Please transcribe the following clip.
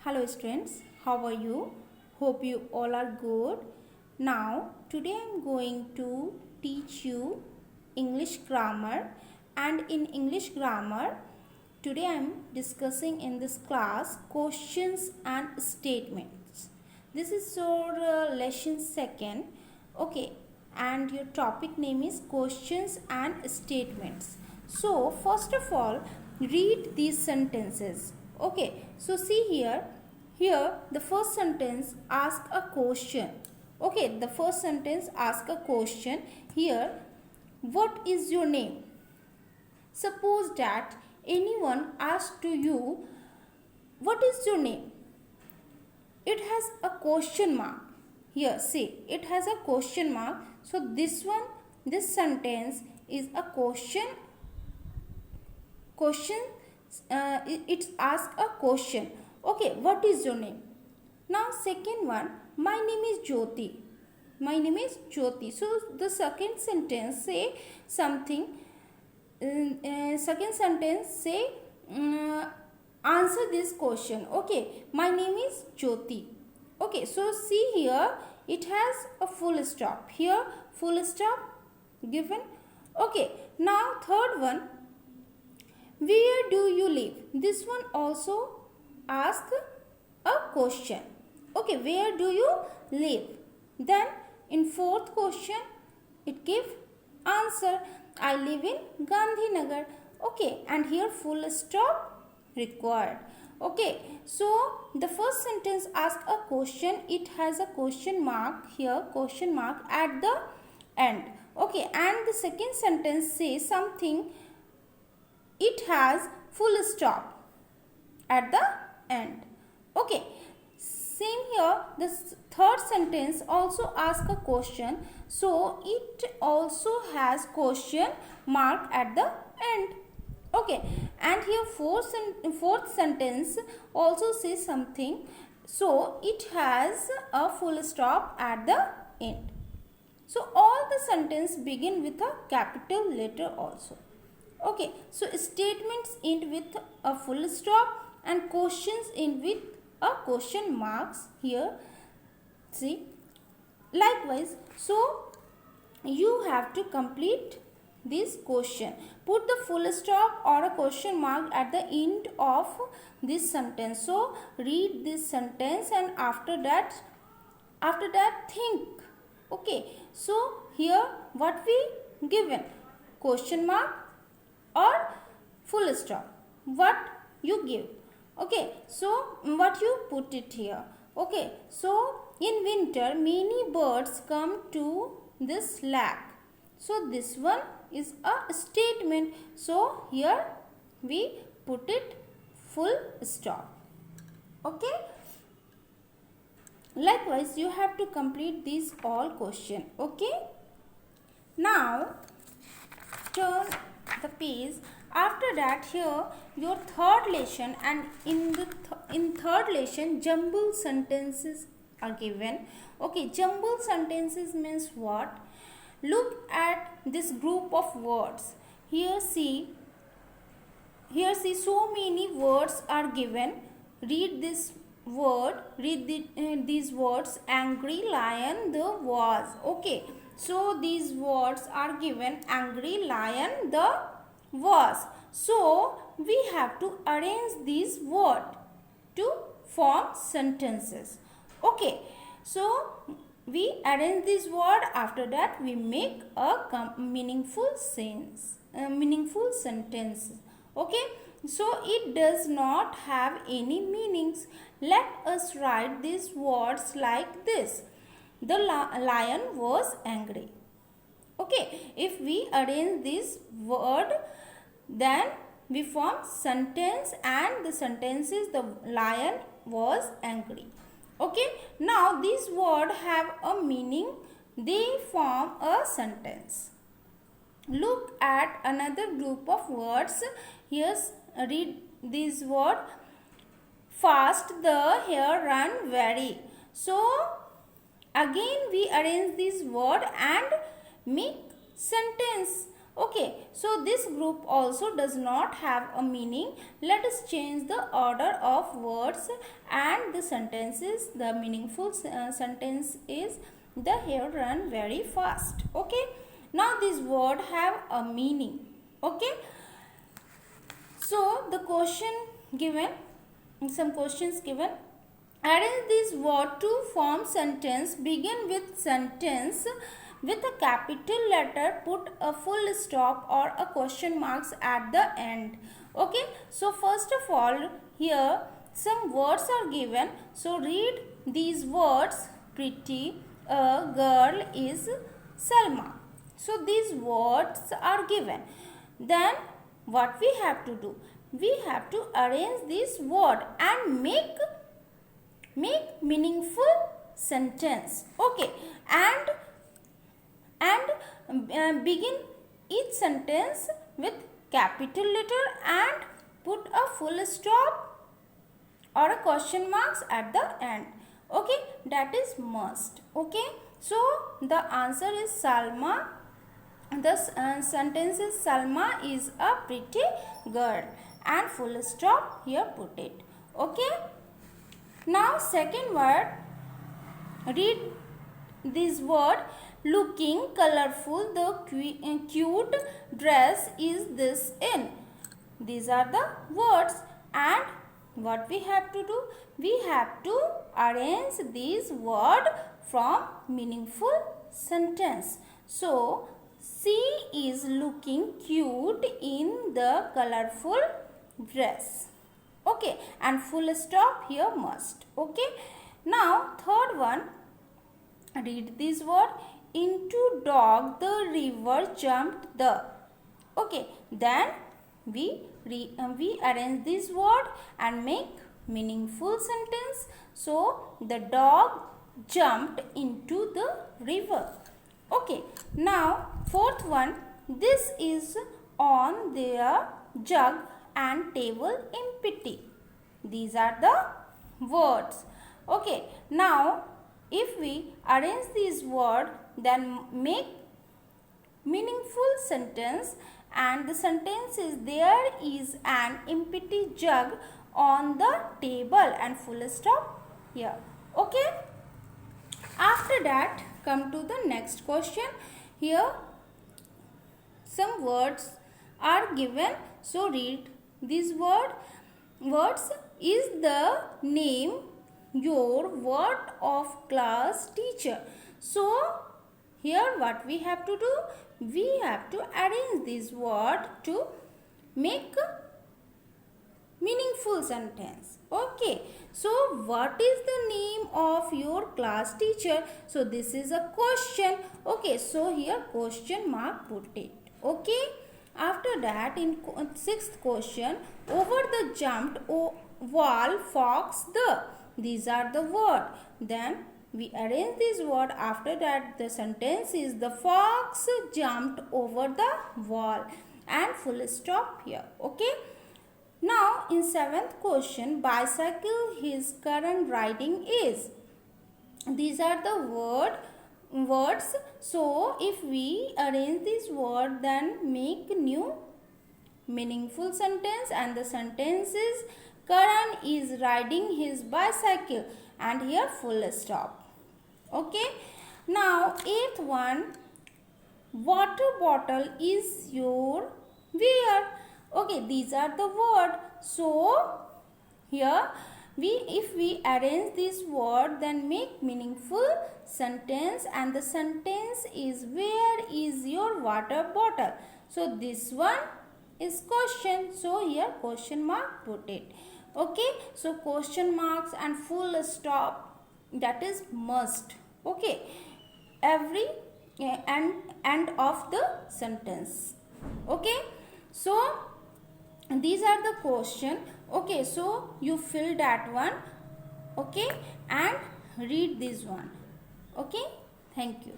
Hello students, how are you? Hope you all are good. Now, today I am going to teach you English grammar, and in English grammar, today I am discussing in this class questions and statements. This is your lesson second. Okay, and your topic name is questions and statements. So, first of all, read these sentences. Okay, so see here the first sentence ask a question. Okay, the first sentence ask a question. Here, what is your name? Suppose that anyone asks to you, what is your name? It has a question mark. Here, see, it has a question mark. So this sentence is a question. It asks a question. Okay, what is your name? Now second one, my name is Jyoti. My name is Jyoti. So the second sentence say something. Second sentence say answer this question. Okay, my name is Jyoti. Okay, so see here it has a full stop. Here full stop given. Okay, now third one, where do you live? This one also ask a question. Okay, where do you live? Then in fourth question it give answer. I live in Gandhinagar. Okay, and here full stop required. Okay, so the first sentence ask a question. It has a question mark here, question mark at the end. Okay, and the second sentence says something. It has full stop at the end. Okay, same here, the third sentence also ask a question, so it also has question mark at the end. Okay, and here fourth sentence also says something, so it has a full stop at the end. So all the sentence begin with a capital letter also. Okay, so statements end with a full stop and questions end with a question marks here. See, likewise, so you have to complete this question. Put the full stop or a question mark at the end of this sentence. So read this sentence and after that think. Okay, so here what we given, question mark or full stop, what you give. Okay, so what you put it here. Okay, so in winter many birds come to this lake. So this one is a statement, so here we put it full stop. Okay, likewise you have to complete these all question. Okay, now turn the page. After that, here your third lesson, and in third lesson jumble sentences are given. Okay, jumble sentences means what? Look at this group of words. Here see so many words are given. Read this word, these words. Angry lion the was. Okay, so these words are given. Angry lion the was. So we have to arrange these words to form sentences. Okay, so we arrange this word. After that we make a meaningful sentence. Okay, so it does not have any meanings. Let us write these words like this. The lion was angry. Okay, if we arrange this word, then we form sentence, and the sentence is the lion was angry. Okay, now these words have a meaning. They form a sentence. Look at another group of words. Here's read this word. Fast the hare run very. So again we arrange this word and make sentence. Okay, so this group also does not have a meaning. Let us change the order of words and the sentences. The meaningful sentence is the hare ran very fast. Okay, now this word have a meaning. Okay, so the question given, some questions given. Arrange this word to form sentence. Begin with sentence with a capital letter. Put a full stop or a question marks at the end. Okay. So first of all, here some words are given. So read these words. Pretty, a girl is Salma. So these words are given. Then what we have to do? We have to arrange this word and make meaningful sentence. Okay, and begin each sentence with capital letter and put a full stop or a question marks at the end. Okay, that is must. Okay, so the answer is Salma. The sentence is Salma is a pretty girl and full stop here put it. Okay. Now second word, read this word. Looking colorful, the cute dress is this in. These are the words, and what we have to do? We have to arrange these words from meaningful sentence. So she is looking cute in the colorful dress. Okay, and full stop here must. Okay, now third one, read this word. Into dog the river jumped the. Okay, then we arrange this word and make meaningful sentence. So the dog jumped into the river. Okay, now fourth one, this is on their jug and table empty. These are the words. Okay, now if we arrange these words, then make meaningful sentence, and the sentence is there is an empty jug on the table and full stop here. Okay, after that come to the next question. Here some words are given, so read this words is the name your word of class teacher. So here what we have to do? We have to arrange this word to make meaningful sentence. Okay, so what is the name of your class teacher? So this is a question. Okay, so here question mark put it. Okay, after that in sixth question, over the jumped wall fox the. These are the word. Then we arrange this word. After that the sentence is the fox jumped over the wall and full stop here. Okay. Now in seventh question, bicycle his current riding is. These are the words. So if we arrange this word, then make new meaningful sentence, and the sentence is Karan is riding his bicycle and here full stop. Okay. Now eighth one, water bottle is your where. Okay, these are the word. So here if we arrange this word, then make meaningful sentence, and the sentence is where is your water bottle. So this one is question. So here question mark put it. Okay, so question marks and full stop, that is must. Okay, every end of the sentence. Okay, so these are the question. Okay, so you fill that one. Okay, and read this one. Okay, thank you.